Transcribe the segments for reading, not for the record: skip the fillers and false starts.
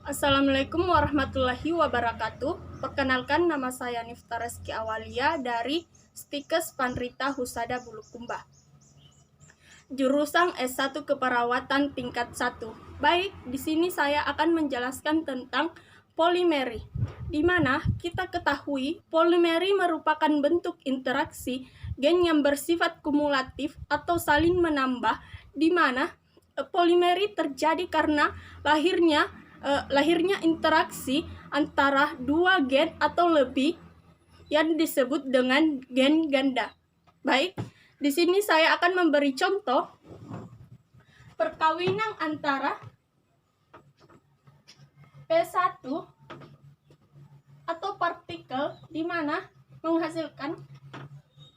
Assalamualaikum warahmatullahi wabarakatuh. Perkenalkan, nama saya Nifta Reski Awalia dari Stikes Pandrita Husada Bulukumba. Jurusan S1 Keperawatan tingkat 1. Baik, di sini saya akan menjelaskan tentang polimeri, di mana kita ketahui polimeri merupakan bentuk interaksi gen yang bersifat kumulatif atau saling menambah, di mana polimeri terjadi karena lahirnya interaksi antara dua gen atau lebih yang disebut dengan gen ganda. Baik, di sini saya akan memberi contoh perkawinan antara P1 atau partikel di mana menghasilkan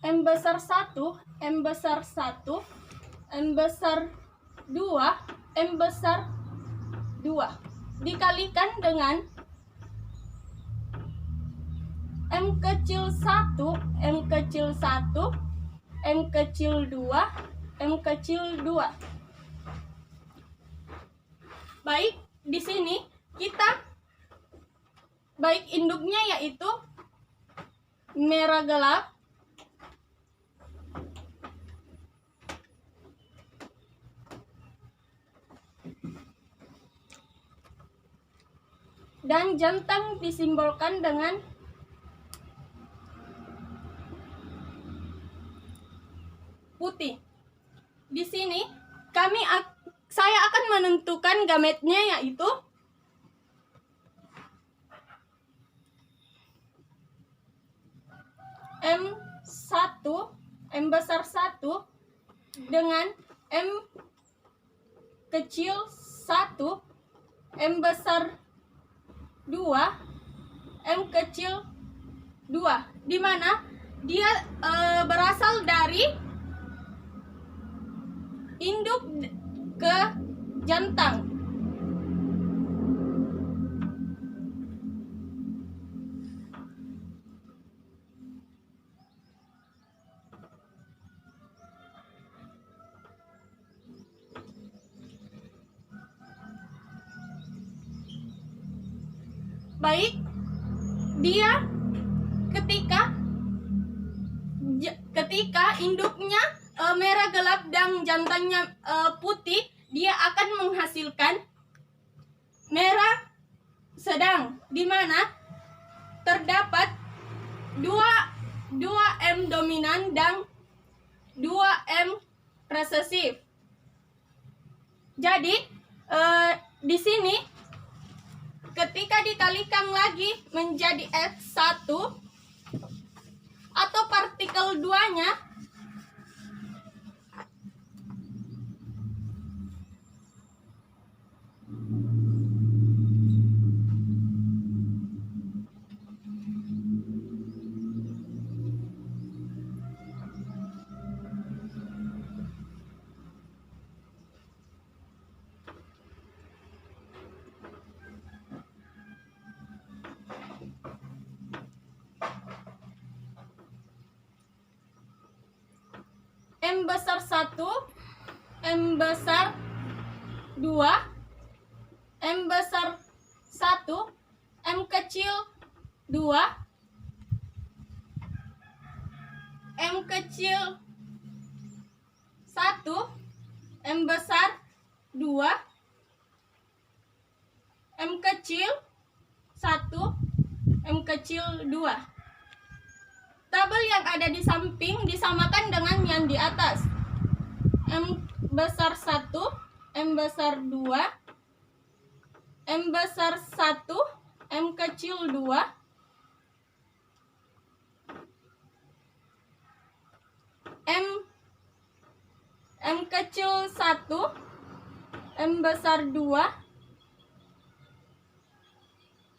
M besar 1, M besar 1, M besar 2, M besar 2 dikalikan dengan M kecil 1, M kecil 1, M kecil 2, M kecil 2. Baik, di sini kita baik induknya yaitu merah gelap dan jantan disimbolkan dengan putih. Di sini saya akan menentukan gametnya yaitu M1, M besar 1 dengan M kecil 1, M besar 2, M kecil 2, di mana dia berasal dari induk ke jantan. Baik, dia ketika induknya merah gelap dan jantannya putih, dia akan menghasilkan merah sedang, di mana terdapat 2 M dominan dan 2 M resesif. Jadi di sini ketika dikalikan lagi menjadi S1 atau partikel 2-nya, M besar 1, M besar 2, M besar 1, M kecil 2, M kecil 1, M besar 2, M kecil 1, M kecil 2. Tabel yang ada di samping disamakan dengan yang di atas. M besar 1, M besar 2, M besar 1, M kecil 2, M kecil 1, M besar 2,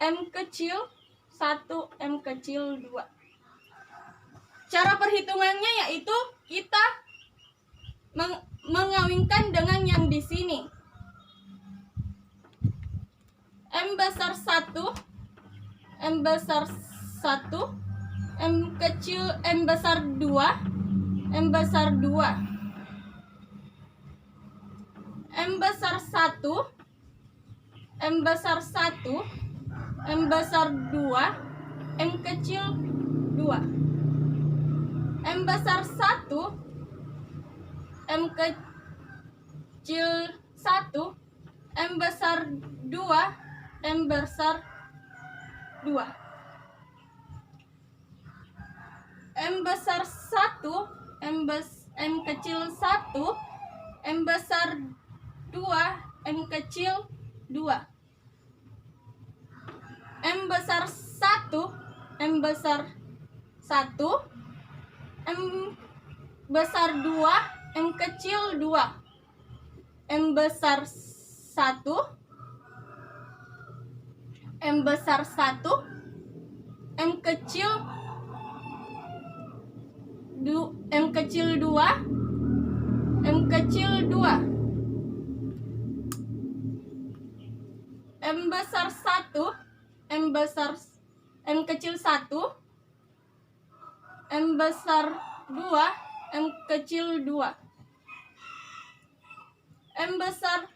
M kecil 1, M kecil 2. Cara perhitungannya yaitu kita mengawinkan dengan yang di sini. M besar 1, M besar 1, M kecil, M besar 2, M besar 2, M besar 1, M besar 1, M besar 2, M kecil 2. M besar 1, M kecil 1, M besar 2, M besar 2. M besar 1, M kecil 1, M besar 2, M kecil 2. M besar 1, M besar 1, M besar 2, M kecil 2. M besar 1, M besar 1, M kecil 2, M kecil 2, M kecil 2. M besar 1, M kecil 1, M besar 2, M kecil 2. M besar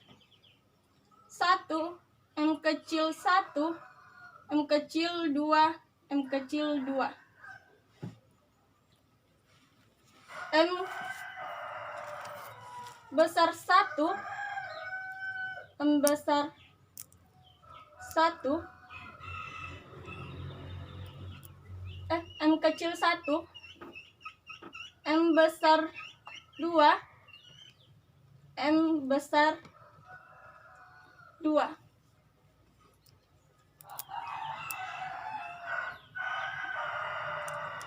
1, M kecil 1, M kecil 2, M kecil 2. M besar 1, M besar 1, M kecil 1, M besar 2, M besar 2.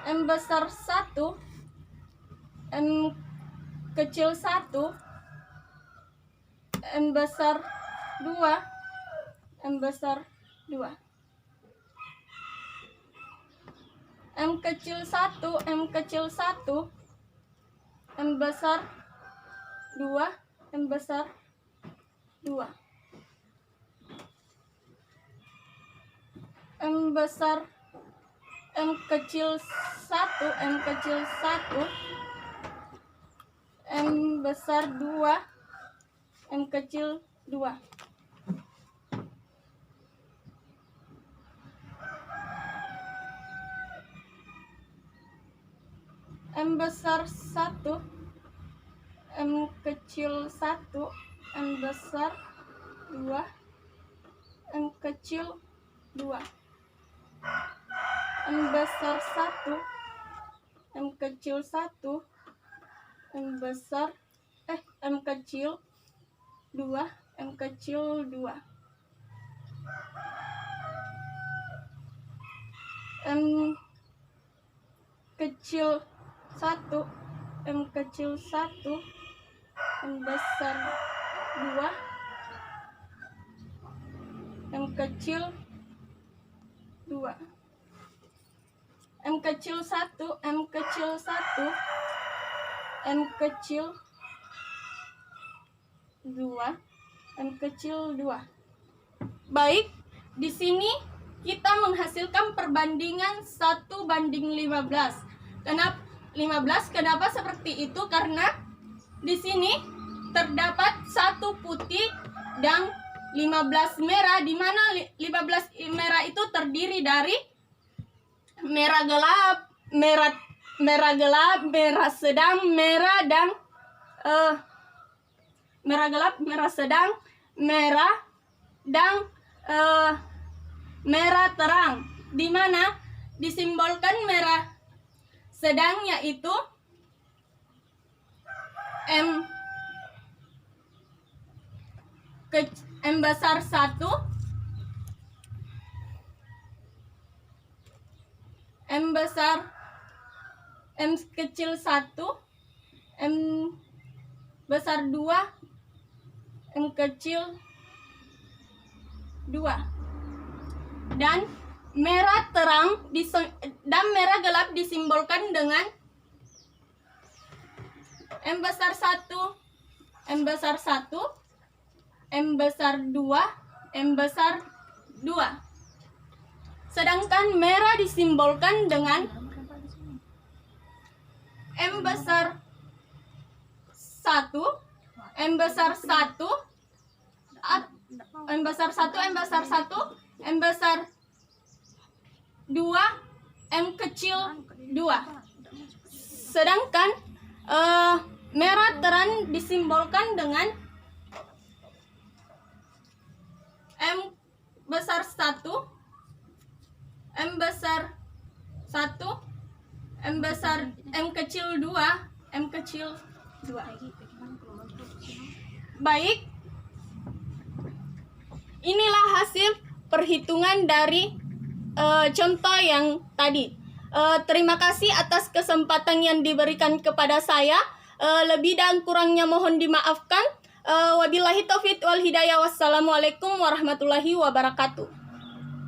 M besar 1, M kecil 1, M besar 2, M besar 2. M kecil 1, M kecil 1, M besar 2, M besar 2. M besar M kecil 1, M kecil 1, M besar 2, M kecil 2. M besar 1, M kecil 1, M besar 2, M kecil 2. M besar 1, M kecil 1, M besar M kecil 2, M kecil 2. M kecil 1, M kecil 1, M besar 2, M kecil 2. M kecil 1, M kecil 1, M kecil 2, M kecil 2. Baik, di sini kita menghasilkan perbandingan 1:15. Kenapa 15? Kenapa seperti itu? Karena di sini terdapat 1 putih dan 15 merah, di mana 15 merah itu terdiri dari merah gelap, merah gelap, merah sedang, merah dan merah gelap, merah sedang, merah dan merah terang, di mana disimbolkan merah sedang yaitu M besar 1, M kecil 1, M besar 2, M kecil 2. Dan merah terang dan merah gelap disimbolkan dengan M besar 1, M besar 1, M besar 2, M besar 2. Sedangkan merah disimbolkan dengan M besar 1, M besar 1, M besar 1, M besar 1, M besar 2, M kecil 2. Sedangkan merah terang disimbolkan dengan M besar 1, M besar 1, M besar M kecil 2, M kecil 2. Baik, inilah hasil perhitungan dari contoh yang tadi. Terima kasih atas kesempatan yang diberikan kepada saya. Lebih dan kurangnya mohon dimaafkan. Wabillahi taufiq wal hidayah. Wassalamualaikum warahmatullahi wabarakatuh.